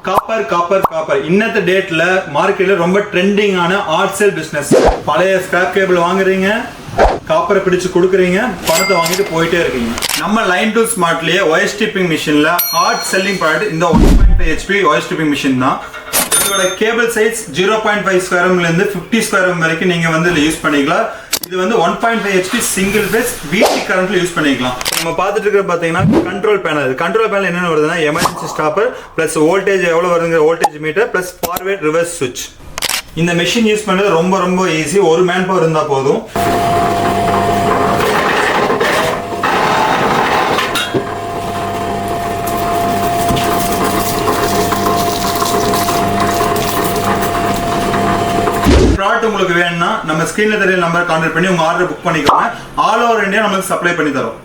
Copper இன்னத்த டேட்ல மார்க்கெட்ல ரொம்ப ட்ரெண்டிங்கான ஆர்ட் சேல் பிசினஸ். பழைய ஸ்கிராப் கேபிள் வாங்குறீங்க, காப்பரை பிடிச்சு கொடுக்குறீங்க, பணத்தை வாங்கிட்டு போயிட்டே இருக்கீங்க. நம்ம லைன் டு ஸ்மார்ட்லயே ஒயர் ஸ்ட்ரிப்பிங் மிஷின்ல ஹார்ட் செல்லிங் ப்ராடக்ட் இந்த 1.5 HP ஒயர் ஸ்ட்ரிப்பிங் மிஷின் தான். இதோட கேபிள் சைஸ் 0.5 ஸ்கொயர் எம்ல இருந்து 50 ஸ்கொயர் எம் வரைக்கும் நீங்க வந்து இதுல யூஸ் பண்ணிக்கலாம். இது வந்து 1.5 HP சிங்கிள் பேஸ் VT கரண்ட்ல யூஸ் பண்ணிக்கலாம். நம்ம பார்த்துட்டு இருக்கிற பாத்தீங்கன்னா கண்ட்ரோல் பேனல் என்னென்ன வருதுன்னா எமர்ஜென்சி ஸ்டாப்பர் பிளஸ் வோல்டேஜ் எவ்வளவு வருதுங்கிற voltage meter plus forward reverse சுவிட்ச். இந்த மெஷின் யூஸ் பண்றது ரொம்ப ஈஸி. ஒரு மேன் பவர் இருந்தா போதும். ப்ராடக்ட் உங்களுக்கு வேணும்னா நம்ம ஸ்கிரீன்ல தெரியற நம்பர் கான்டாக்ட் பண்ணி உங்க ஆர்டர் புக் பண்ணிக்கோங்க. ஆல் ஓவர் இந்தியா நமக்கு சப்ளை பண்ணி தரோம்.